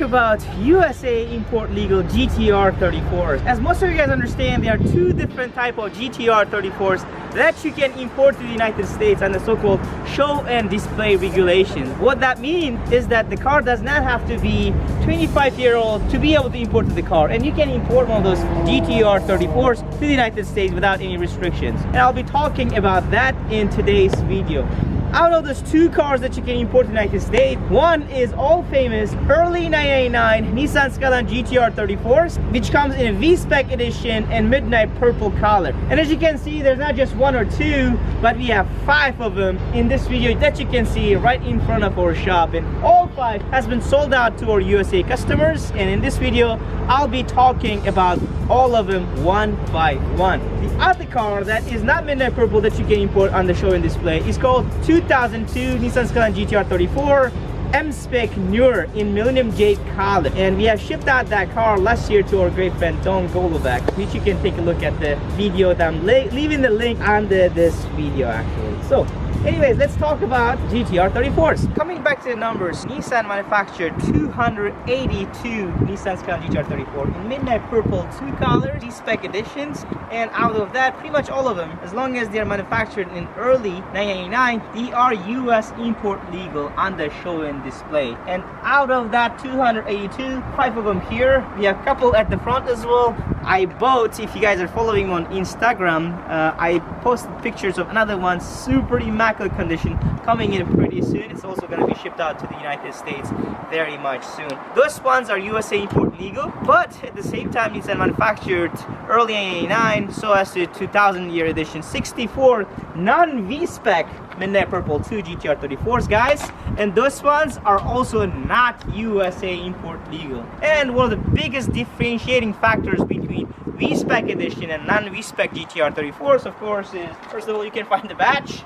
about USA import legal GTR 34s. As most of you guys understand, there are two different type of GTR 34s that you can import to the United States under so-called show and display regulations. What that means is that the car does not have to be 25-year-old to be able to import to the car, and you can import one of those GTR 34s to the United States without any restrictions. And I'll be talking about that in today's video. Out of those two cars that you can import to the United States, one is all famous early 1999 Nissan Skyline GTR 34s, which comes in a Vspec edition and midnight purple color. And as you can see, there's not just one or two, but we have 5 of them in this video that you can see right in front of our shop, and all 5 has been sold out to our USA customers. And in this video, I'll be talking about all of them one by one. The other car that is not midnight purple that you can import on the show and display is called 2002 Nissan Skyline GTR 34 MSPEC newer in Millennium Jade color, and we have shipped out that car last year to our great friend Don Golovak, which you can take a look at the video that I'm leaving the link under this video actually. So anyways, let's talk about GTR 34s. Coming back to the numbers, Nissan manufactured 282 Nissan Skyline GTR 34 in midnight purple 2 colors, Vspec editions, and out of that, pretty much all of them, as long as they are manufactured in early 1999, they are US import legal on the show and display. And out of that 282, 5 of them here. We have a couple at the front as well. I bought, if you guys are following me on Instagram, I posted pictures of another one, super immaculate condition, coming in pretty soon. It's also going to be shipped out to the United States very much soon. Those ones are USA import legal, but at the same time, it's manufactured early 1999, so as to 2000 year edition 64 non-V-spec midnight purple 2 GTR 34s, guys. And those ones are also not USA import legal. And one of the biggest differentiating factors between V-spec edition and non-V-spec GTR 34s, of course, is first of all, you can find the badge,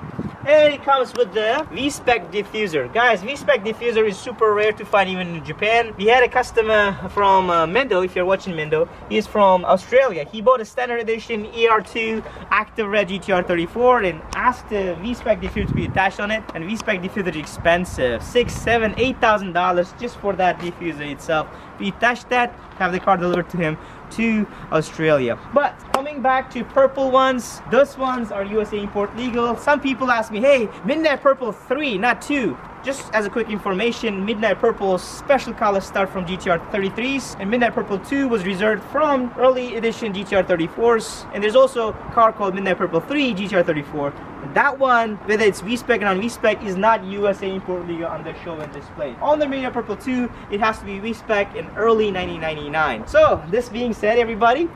and it comes with the Vspec diffuser. Guys, Vspec diffuser is super rare to find even in Japan. We had a customer from Mendo, if you're watching Mendo, he's from Australia. He bought a standard edition ER2 active red GTR 34 and asked the Vspec diffuser to be attached on it. And Vspec diffuser is expensive, $6,000, $7,000, $8,000 just for that diffuser itself. We attached that, have the car delivered to him to Australia. But coming back to purple ones, those ones are USA import legal. Some people ask me, hey, midnight purple 3, not 2. Just as a quick information, midnight purple special colors start from GTR 33s, and midnight purple 2 was reserved from early edition GTR 34s. And there's also a car called midnight purple 3 GTR 34. That one, whether it's Vspec or non-Vspec, is not USA import legal on the show and display. On the midnight purple 2, it has to be Vspec in early 1999. So this being said, everybody,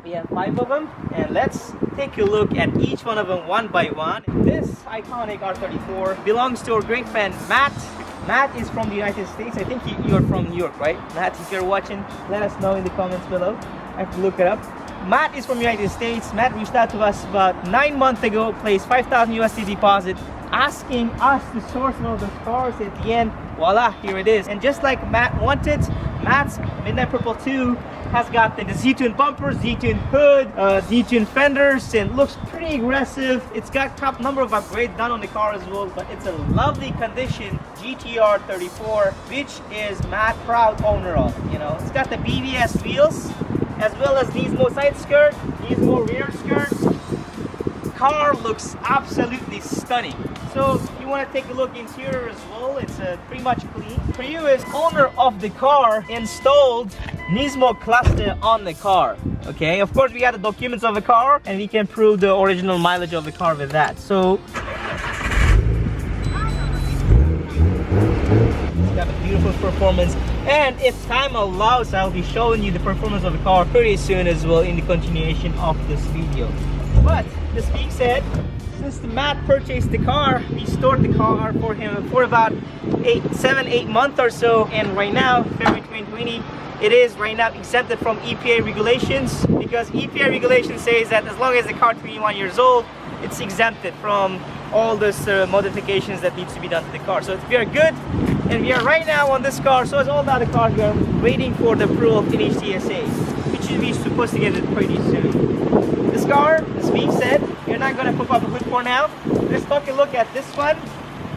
we have 5 of them, and let's take a look at each one of them one by one. This iconic R34 belongs to our great friend Matt. Matt is from the United States. I think you're from New York, right? Matt, if you're watching, let us know in the comments below. I have to look it up. Matt is from the United States. Matt reached out to us about 9 months ago, placed 5,000 USD deposit, asking us to source one of those cars. At the end, voila, here it is. And just like Matt wanted, Matt's midnight purple 2 has got the Z-tune bumpers, Z-tune hood, Z-tune fenders, and looks pretty aggressive. It's got top number of upgrades done on the car as well, but it's a lovely condition GTR 34, which is Matt proud owner of. You know, it's got the BBS wheels, as well as Nismo side skirt, Nismo rear skirt. Car looks absolutely stunning. So if you want to take a look interior as well, it's pretty much clean. For you as owner of the car, installed Nismo cluster on the car. Okay, of course we got the documents of the car, and we can prove the original mileage of the car with that. So it's got a beautiful performance, and if time allows, I'll be showing you the performance of the car pretty soon as well in the continuation of this video. But this being said, since Matt purchased the car, we stored the car for him for about 7-8 months or so, and right now, February 2020, it is right now exempted from EPA regulations, because EPA regulation says that as long as the car is 21 years old, it's exempted from all those modifications that needs to be done to the car. So we are good, and we are right now on this car. So as all the other cars, we are waiting for the approval of NHTSA, which should be supposed to get it pretty soon. This car, this being said, you're not going to pop up a hood for now. Let's take a look at this one.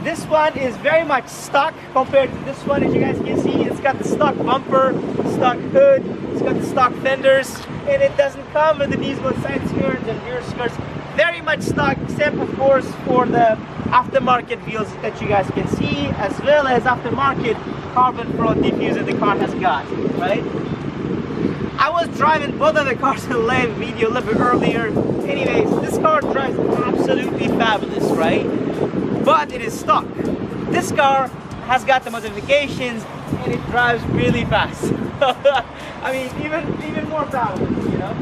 This one is very much stock compared to this one. As you guys can see, it's It's got the stock bumper, stock hood, it's got the stock fenders, and it doesn't come with the diesel side skirts and rear skirts. Very much stock, except of course for the aftermarket wheels that you guys can see, as well as aftermarket carbon front diffuser the car has got, right? I was driving both of the cars in the live video a little bit earlier. Anyways, this car drives absolutely fabulous, right? But it is stock. This car has got the modifications and it drives really fast. I mean, even more fabulous, you know?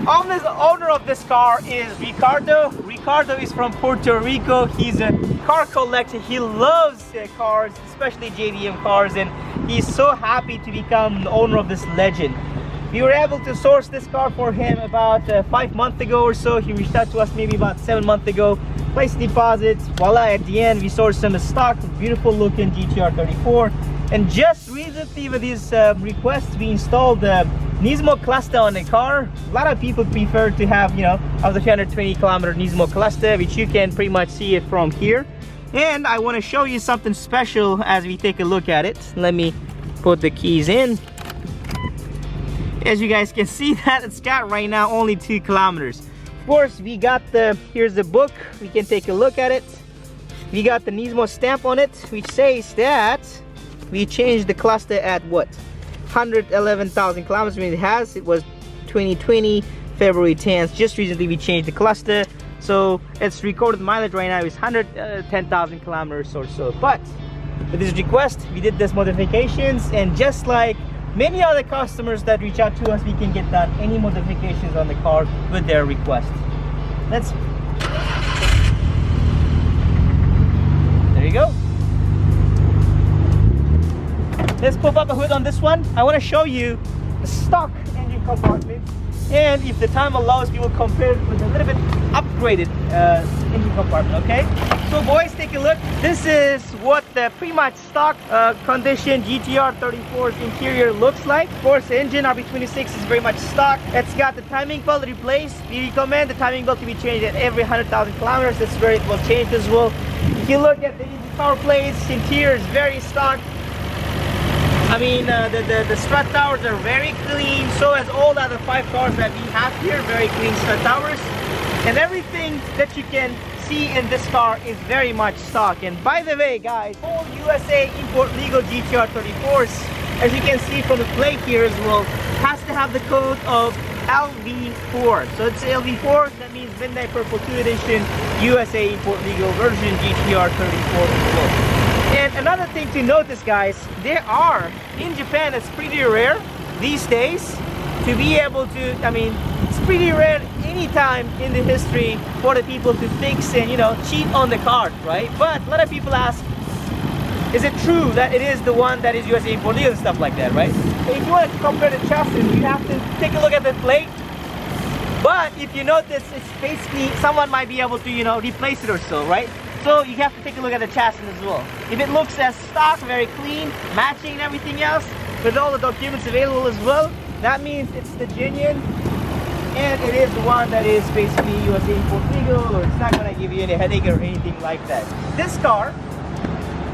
Owner of this car is Ricardo. Ricardo is from Puerto Rico. He's a car collector. He loves cars, especially JDM cars, and he's so happy to become the owner of this legend. We were able to source this car for him about 5 months ago or so. He reached out to us maybe about 7 months ago. Placed deposits. Voila, at the end we sourced him a stock, beautiful looking GTR 34. And just recently with his request, we installed the Nismo cluster on the car. A lot of people prefer to have, you know, of the 320 kilometer Nismo cluster, which you can pretty much see it from here. And I want to show you something special as we take a look at it. Let me put the keys in. As you guys can see, that it's got right now only 2 kilometers. Of course, we got the, here's the book, we can take a look at it. We got the Nismo stamp on it, which says that we changed the cluster at what? 111,000 kilometers. When it was 2020, February 10th. Just recently we changed the cluster. So its recorded mileage right now is 110,000 kilometers or so. But with this request, we did this modifications, and just like many other customers that reach out to us, we can get done any modifications on the car with their request. There you go. Let's pop up a hood on this one. I want to show you the stock engine compartment, and if the time allows, we will compare it with a little bit upgraded engine compartment, okay? So boys, take a look. This is what the pretty much stock condition GTR 34's interior looks like. Of course, the engine RB26 is very much stock. It's got the timing belt replaced. We recommend the timing belt to be changed at every 100,000 kilometers. That's where it will change as well. If you look at the power plates, interior is very stock. I mean, the strut towers are very clean. So as all the other 5 cars that we have here, very clean strut towers. And everything that you can see in this car is very much stock. And by the way, guys, all USA import legal GTR 34s, as you can see from the plate here as well, has to have the code of LV4. So it's LV4, that means Midnight Purple 2 Edition USA import legal version GTR 34 as well. And another thing to notice, guys, there are, in Japan, it's pretty rare these days to be able to, I mean, it's pretty rare any time in the history for the people to fix and, you know, cheat on the car, right? But a lot of people ask, is it true that it is the one that is USA import legal and stuff like that, right? So if you want to compare the chassis, you have to take a look at the plate. But if you notice, it's basically, someone might be able to, you know, replace it or so, right? So you have to take a look at the chassis as well. If it looks as stock, very clean, matching and everything else, with all the documents available as well, that means it's the genuine, and it is the one that is basically USA import legal, or it's not going to give you any headache or anything like that. This car,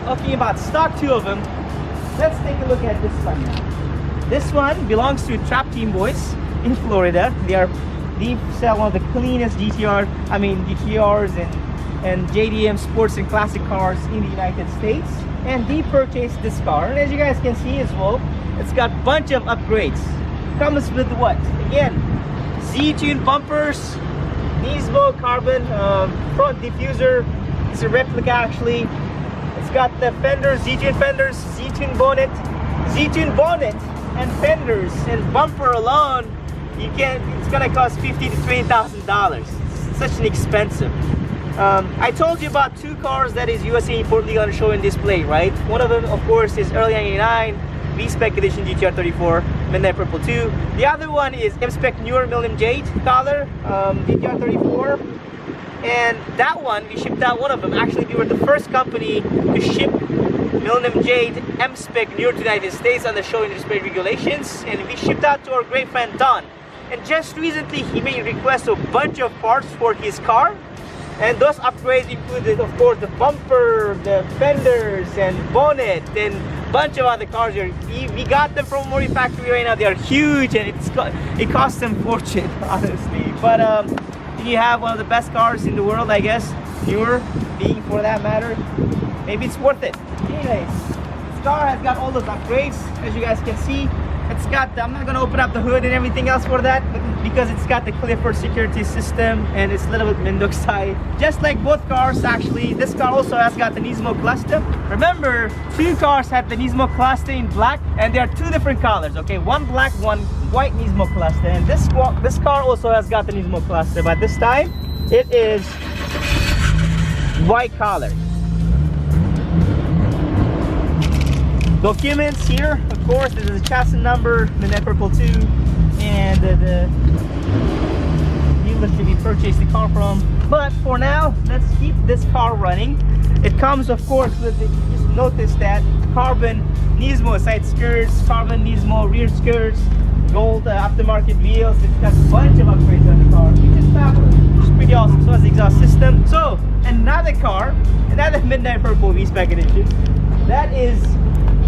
talking about stock, 2 of them, let's take a look at this one now. This one belongs to Trap Team Boys in Florida. They sell one of the cleanest GTRs and JDM sports and classic cars in the United States, and they purchased this car. And as you guys can see as well, it's got a bunch of upgrades. Comes with what? Again, Z-Tune bumpers, Nismo carbon front diffuser. It's a replica actually. It's got the fenders, Z-Tune fenders, Z-Tune bonnet and fenders and bumper alone. It's gonna cost $50,000 to $20,000. It's such an expensive. I told you about 2 cars that is USA import legal on show and display, right? One of them, of course, is early 99 Vspec edition GTR 34 Midnight Purple 2. The other one is MSPEC newer Millennium Jade color GTR 34, and that one we shipped out one of them. Actually, we were the first company to ship Millennium Jade MSPEC newer to the United States on the show and display regulations, and we shipped out to our great friend Don. And just recently, he made a request of a bunch of parts for his car. And those upgrades included, of course, the bumper, the fenders, and bonnet, and bunch of other cars here. We got them from Mori factory right now. They are huge, and it costs them a fortune, honestly. But you have one of the best cars in the world, I guess. Newer, being for that matter, maybe it's worth it. Anyways, this car has got all those upgrades, as you guys can see. It's got, I'm not gonna open up the hood and everything else for that, but because it's got the Clifford security system and it's a little bit Minduk style. Just like both cars, actually, this car also has got the Nismo cluster. Remember, two cars had the Nismo cluster in black, and they are two different colors, okay? One black, one white Nismo cluster. And this car also has got the Nismo cluster, but this time it is white color. Documents here, of course, this is a chassis number, the MNPII R34 and the dealership we purchased the car from. But for now, let's keep this car running. It comes, of course, with the, just notice that carbon Nismo side skirts, carbon Nismo rear skirts, gold aftermarket wheels. It's got a bunch of upgrades on the car, which is fabulous, which is pretty awesome. So has the exhaust system. So another car, another MNPII R34 Vspec edition, that is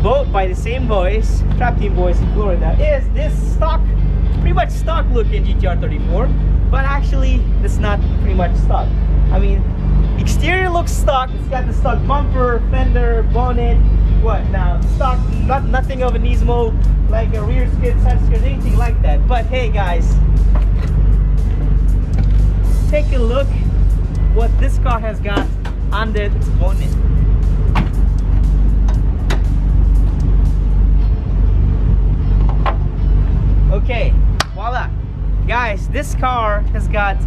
built by the same boys, Trap Team boys in Florida, is this stock, pretty much stock looking GTR 34, but actually it's not pretty much stock. I mean, exterior looks stock. It's got the stock bumper, fender, bonnet. What now? Stock, nothing of a Nismo, like a rear skid, side skid, anything like that. But hey guys, take a look what this car has got under its bonnet. Okay, voila. Guys, this car has got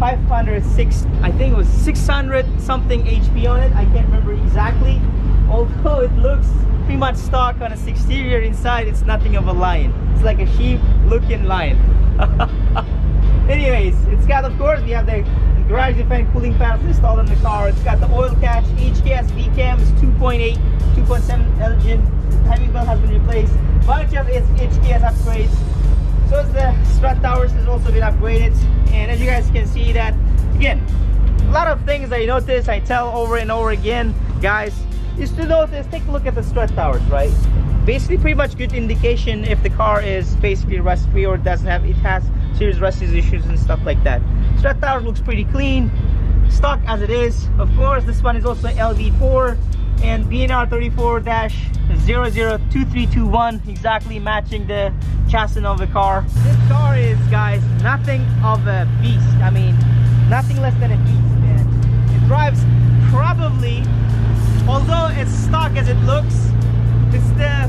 506, I think it was 600 something HP on it. I can't remember exactly. Although it looks pretty much stock on its exterior, inside it's nothing of a lion. It's like a sheep looking lion. Anyways, it's got, of course, we have the garage defend cooling panels installed on the car. It's got the oil catch, HKS cam is 2.8, 2.7 engine. The timing belt has been replaced. Bunch of its HKS upgrades. So as the strut towers has also been upgraded, and as you guys can see that, again, a lot of things I notice, I tell over and over again, guys, is to notice, take a look at the strut towers, right? Basically pretty much good indication if the car is basically rust free or it has serious rust issues and stuff like that. Strut tower looks pretty clean, stock as it is. Of course, this one is also LV4 and BNR 34-002321, exactly matching the chassis of the car. This car is, guys, nothing of a beast. I mean, nothing less than a beast, man. It drives probably, although it's stock as it looks, it's the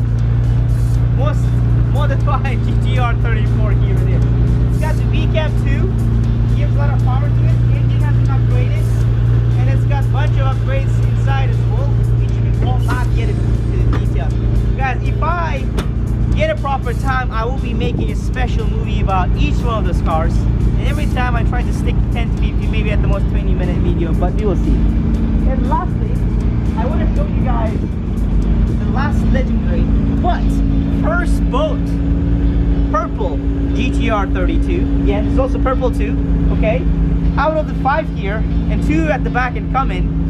most modified GTR 34 here it is. It's got the VCAM too, gives a lot of power to it. The engine has been upgraded, and it's got a bunch of upgrades inside as well, which we will not get into the details. Guys, if I get a proper time, I will be making a special movie about each one of those cars, and every time I try to stick to 10 to 15, maybe at the most 20-minute video, but we will see. And lastly, I want to show you guys the last legendary, but first boat, purple GTR 32. Yeah, it's also purple too, okay? Out of the 5 here, and 2 at the back and coming,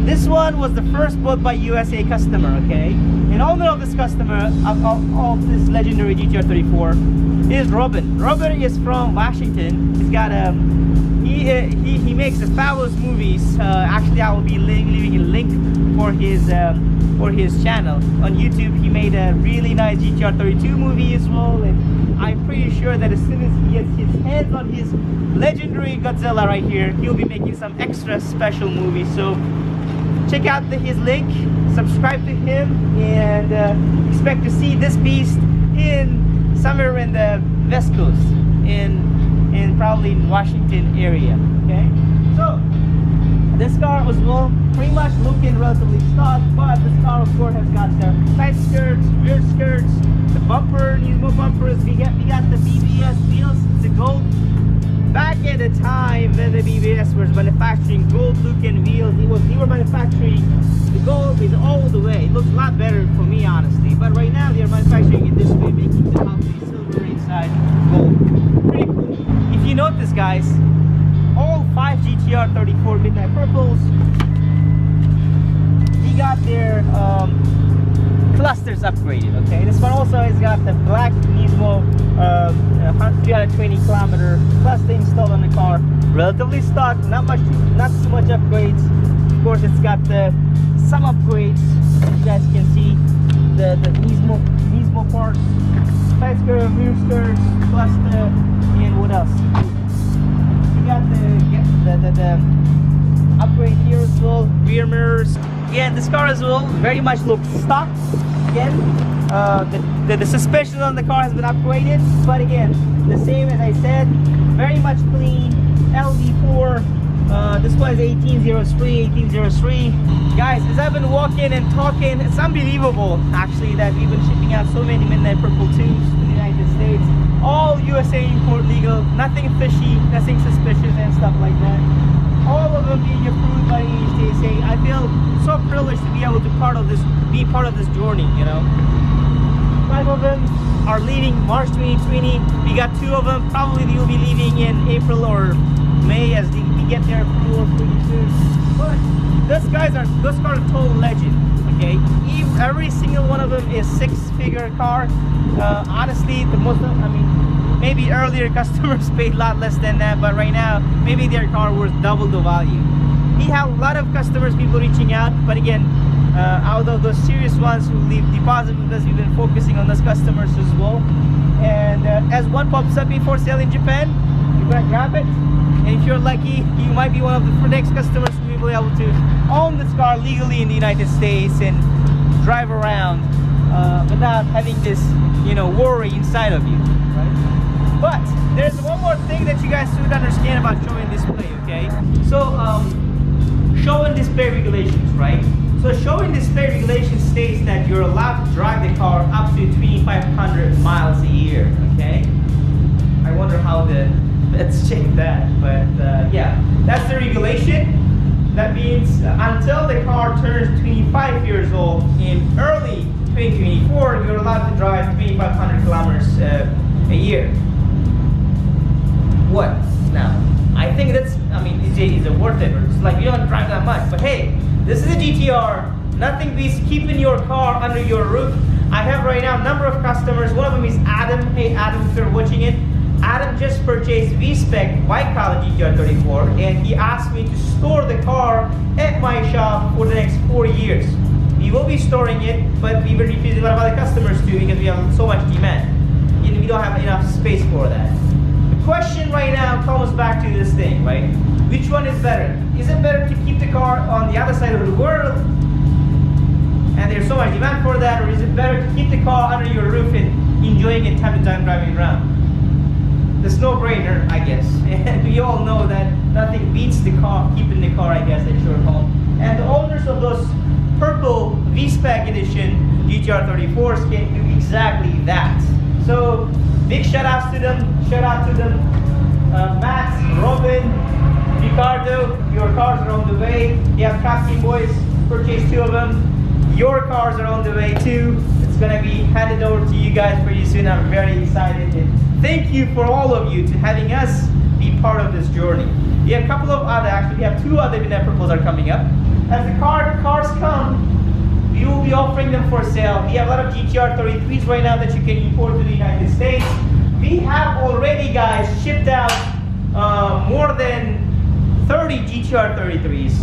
this one was the first boat by USA customer, okay? And owner of this customer, of this legendary GTR 34, is Robin. Robin is from Washington. He's got a, he makes the fabulous movies. Actually, I will be leaving a link for his channel on YouTube. He made a really nice GTR 32 movie as well, and I'm pretty sure that as soon as he gets his hands on his legendary Godzilla right here, he'll be making some extra special movies. So check out his link, subscribe to him, and expect to see this beast in somewhere in the West Coast, in probably in Washington area. Okay, so this car was, well, pretty much looking relatively stock, but this car of course has got the side skirts, rear skirts, the bumper, Nismo bumpers. We got the BBS wheels, the gold. Back at the time when the BBS was manufacturing gold looking wheels, they were manufacturing the gold is all the way. It looks a lot better for me, honestly, but right now they're manufacturing it this way, making the outside silver inside gold. Pretty cool. If you notice, guys, all 5 GTR 34 midnight purples, they got their clusters upgraded. Okay, this one also has got the black Nismo 320 kilometer cluster installed on the car. Relatively stock, not too much upgrades. Of course, it's got some upgrades. You guys can see the Nismo parts, side skirt, rear skirts, cluster, and what else? We got the upgrade here as well, rear mirrors. Again, this car as well very much looks stock. Again, the suspension on the car has been upgraded, but again, the same as I said, very much clean. LD4. This was 1803. Guys, as I've been walking and talking, it's unbelievable actually that we've been shipping out so many Midnight Purple 2s to the United States. All USA import legal, nothing fishy, nothing suspicious and stuff like that. All of them being approved by NHTSA. I feel so privileged to be able to be part of this journey, you know. 5 of them are leaving March 2020. We got 2 of them. Probably they will be leaving in April or May as we get their approval pretty soon. But those cars are total legend. Okay, every single one of them is 6-figure car. Honestly, maybe earlier customers paid a lot less than that, but right now maybe their car worth double the value. We have a lot of customers, people reaching out, but again, out of those serious ones who leave deposit with us, we've been focusing on those customers as well. And as one pops up before sale in Japan, you're gonna grab it. And if you're lucky, you might be one of the next customers who will be able to own this car legally in the United States and drive around without having this, worry inside of you, right? But there's one more thing that you guys should understand about show and display, okay? So, show and display regulations, right? So show and display regulations states that you're allowed to drive the car up to 2,500 miles a year, okay? I wonder how let's check that, but yeah, that's the regulation. That means until the car turns 25 years old in early 2024, you're allowed to drive 2,500 kilometers a year. What now? I think that's, is it worth it? It's like you don't drive that much, but hey, this is a GTR. Nothing beats keeping your car under your roof. I have right now a number of customers. One of them is Adam. Hey Adam, if you're watching it, Adam just purchased Vspec white collar GTR 34, and he asked me to store the car at my shop for the next 4 years. We will be storing it, but we've been refusing a lot of other customers too because we have so much demand. And we don't have enough space for that. The question right now comes back to this thing, right? Which one is better? Is it better to keep the car on the other side of the world and there's so much demand for that, or is it better to keep the car under your roof and enjoying it time to time driving around? It's no-brainer, I guess. And we all know that nothing beats the car, keeping the car, I guess, at your home. And the owners of those purple Vspec edition GTR 34s can do exactly that. So big shout outs to them. Matt, Robin, Ricardo, your cars are on the way. You have Casting Boys, purchased 2 of them. Your cars are on the way too. It's gonna be handed over to you guys pretty soon. I'm very excited. And thank you for all of you to having us be part of this journey. We have a couple of other, actually we have 2 other Midnight Purples are coming up. As the cars come, we will be offering them for sale. We have a lot of GTR 33s right now that you can import to the United States. We have already, guys, shipped out more than 30 GTR 33s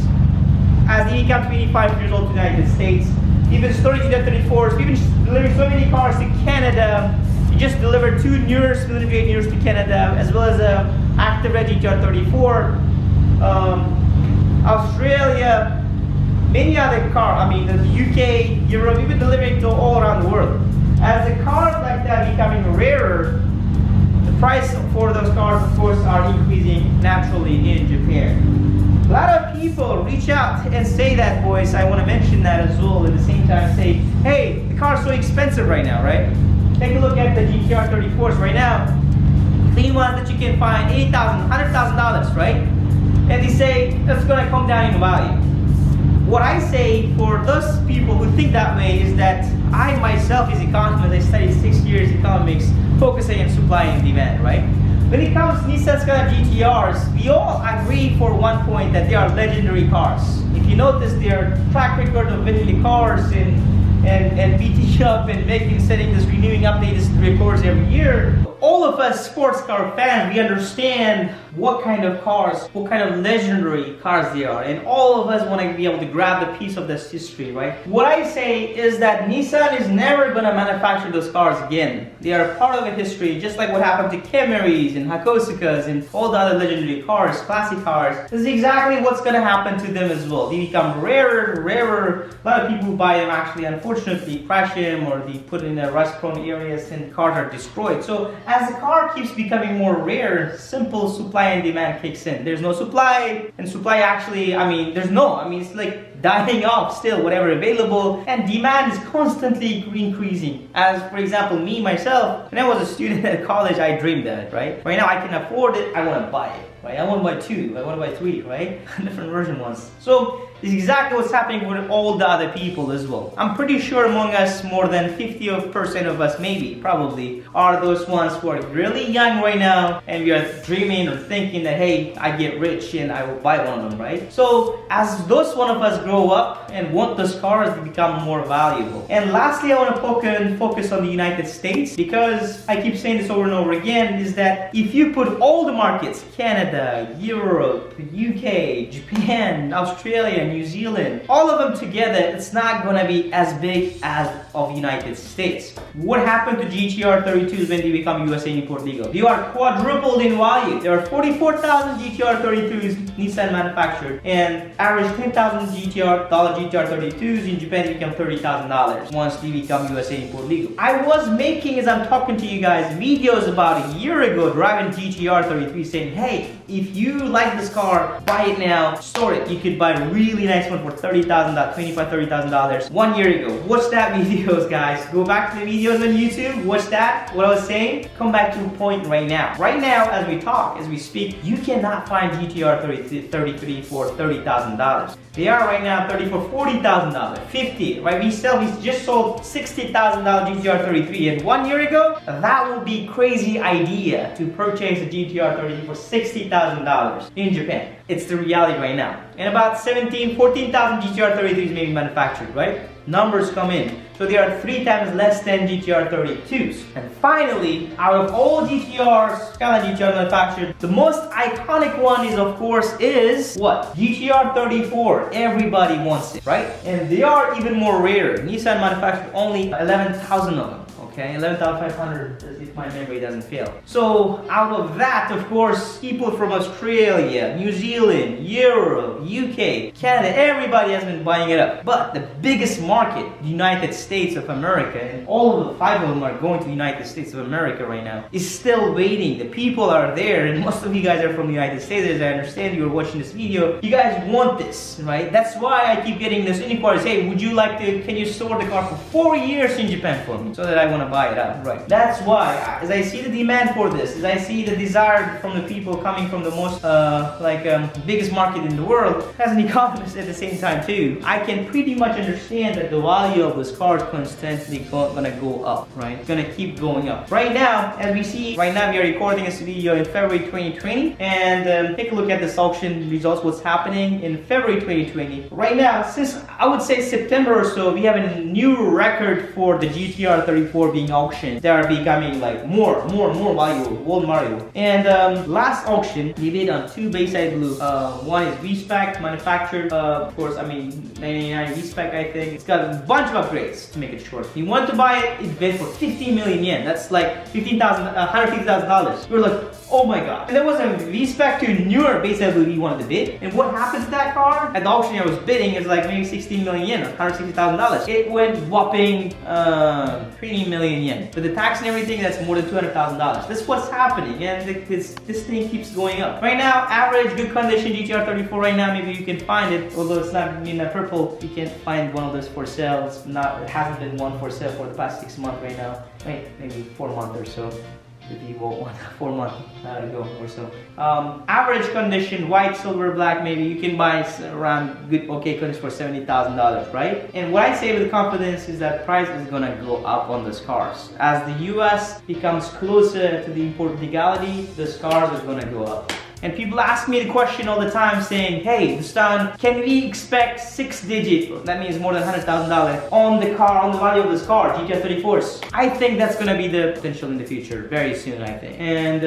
as they become 25 years old to the United States. We've been storing GTR 34s. We've been delivering so many cars to Canada. We just delivered 2 Nears, military Nears to Canada, as well as a Active Red GTR 34. Australia, many other cars, the UK, Europe, we've been delivering to all around the world. As the cars like that becoming rarer, the price for those cars, of course, are increasing naturally in Japan. A lot of people reach out and say that, boys. I want to mention that as well. At the same time, say, hey, the car's so expensive right now, right? Take a look at the GTR 34s right now. Clean ones that you can find, $80,000, $100,000, right? And they say it's going to come down in value. What I say for those people who think that way is that I myself is economist. I studied 6 years economics, focusing on supply and demand, right? When it comes to Nissan Skyline GTRs, we all agree for one point that they are legendary cars. If you notice their track record of winning the cars in and beating up and setting this renewing updates records every year. All of us sports car fans, we understand what kind of cars, what kind of legendary cars they are, and all of us want to be able to grab a piece of this history, right? What I say is that Nissan is never going to manufacture those cars again. They are part of the history, just like what happened to Camaris and Hakosukas and all the other legendary cars, classic cars. This is exactly what's going to happen to them as well. They become rarer, rarer. A lot of people who buy them actually, unfortunately, crash them or they put in rust-prone areas and cars are destroyed. So as the car keeps becoming more rare, simple supply and demand kicks in. There's no supply, and supply actually, it's like dying off still, whatever available, and demand is constantly increasing. As for example, me, myself, when I was a student at college, I dreamed that, right? Right now I can afford it, I want to buy it, right? I want to buy 2, I want to buy 3, right? Different version ones. So it's exactly what's happening with all the other people as well. I'm pretty sure among us, more than 50% of us, maybe, probably, are those ones who are really young right now, and we are dreaming or thinking that, hey, I get rich and I will buy one of them, right? So as those one of us grow up and want those cars to become more valuable. And lastly, I want to focus on the United States, because I keep saying this over and over again, is that if you put all the markets, Canada, Europe, UK, Japan, Australia, New Zealand, all of them together, it's not gonna be as big as of United States. What happened to GTR 32s when they become USA import legal? They are quadrupled in value. There are 44,000 GTR 32s Nissan manufactured, and average 10,000 GTR 32s in Japan become $30,000 once they become USA import legal. I was making, as I'm talking to you guys, videos about a year ago driving GTR 33 saying, hey, if you like this car, buy it now, store it. You could buy a really nice one for $30,000, $30,000 1 year ago. Watch that videos, guys. Go back to the videos on YouTube, watch that, what I was saying. Come back to the point right now. Right now, as we talk, as we speak, you cannot find GTR 33 for $30,000. They are right now $30 for $40,000, $50, right? We just sold $60,000 GTR 33, and 1 year ago, that would be crazy idea to purchase a GTR 33 for $60,000 in Japan. It's the reality right now. And about 14,000 GTR 33s may be manufactured, right? Numbers come in. So they are 3 times less than GTR 32s. And finally, out of all GTRs, Skyline GTR manufactured, the most iconic one is, of course, is what? GTR 34. Everybody wants it, right? And they are even more rare. Nissan manufactured only 11,000 of them. Okay, 11,500 if my memory doesn't fail. So out of that, of course, people from Australia, New Zealand, Europe, UK, Canada, everybody has been buying it up. But the biggest market, the United States of America, and all of the 5 of them are going to the United States of America right now, is still waiting. The people are there, and most of you guys are from the United States, as I understand you are watching this video. You guys want this, right? That's why I keep getting this inquiries. Hey, would you like to, can you store the car for 4 years in Japan for me? So that I want to buy it up, right? That's why, as I see the demand for this, as I see the desire from the people coming from the most, biggest market in the world, as an economist at the same time too, I can pretty much understand that the value of this car is constantly gonna go up, right? It's gonna keep going up. Right now, as we see, right now we are recording this video in February 2020, and take a look at this auction results, what's happening in February 2020. Right now, since I would say September or so, we have a new record for the GTR 34 being auctioned. They are becoming like more valuable, world valuable. And last auction, we bid on 2 Bayside Blue. One is Vspec, manufactured, of course, 99 Vspec, I think. It's got a bunch of upgrades, to make it short. You want to buy it, it bid for 15 million yen. That's like $150,000. We're like, oh my god. And there was a Vspec to newer Bayside Blue we wanted to bid. And what happened to that car? At the auction I was bidding, it's like maybe 16 million yen or $160,000. It went whopping 20 million yen. With the tax and everything, that's more than $200,000. That's what's happening, and this thing keeps going up. Right now, average good condition GTR 34 right now, maybe you can find it, although it's not in purple, you can't find one of those for sale. It hasn't been one for sale for the past 6 months right now. Wait, maybe 4 months or so. If you bought one 4 months ago or so. Average condition, white, silver, black, maybe you can buy around good, okay condition for $70,000, right? And what I say with confidence is that price is gonna go up on those cars. As the US becomes closer to the import legality, those cars are gonna go up. And people ask me the question all the time saying, hey, Dustan, can we expect 6-digit, that means more than $100,000 on the car, on the value of this car, GTR 34s? I think that's gonna be the potential in the future, very soon I think. And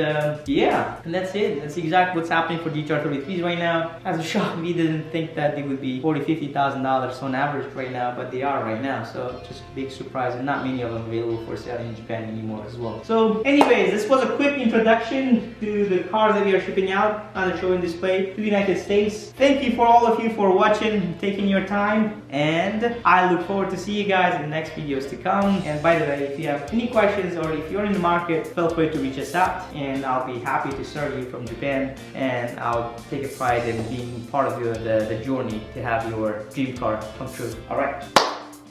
yeah, and that's it. That's exactly what's happening for GTR 33s right now. As a shop, we didn't think that they would be $40,000-$50,000 on average right now, but they are right now. So just a big surprise, and not many of them available for sale in Japan anymore as well. So anyways, this was a quick introduction to the cars that we are shipping out on the show and display to the United States. Thank you for all of you for watching, taking your time, and I look forward to see you guys in the next videos to come. And by the way, if you have any questions or if you're in the market, feel free to reach us out, and I'll be happy to serve you from Japan, and I'll take a pride in being part of the journey to have your dream car come true. Alright,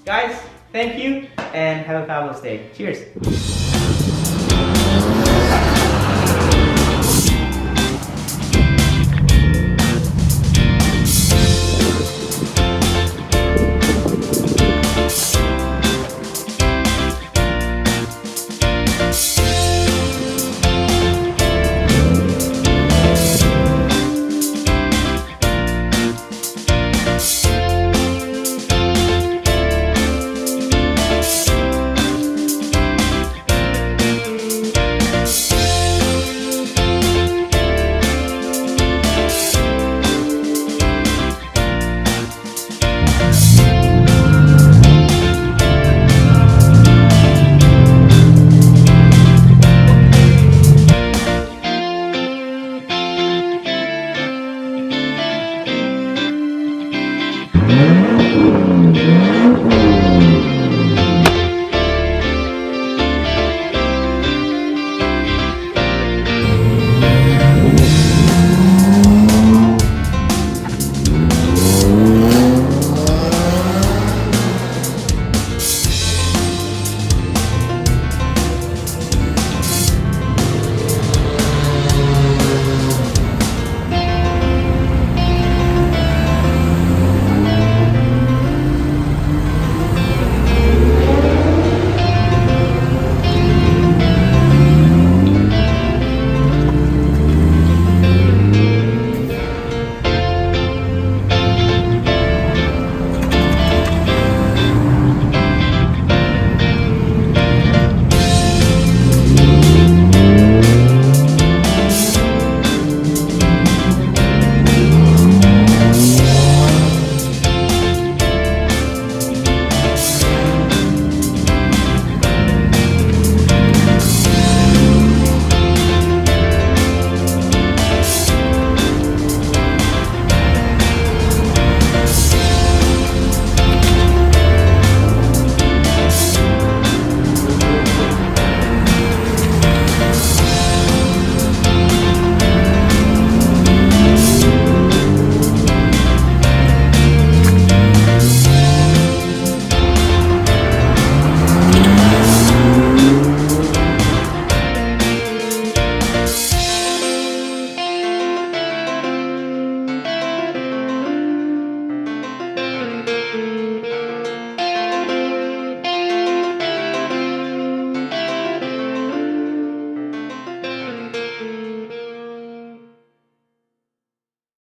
guys, thank you and have a fabulous day. Cheers.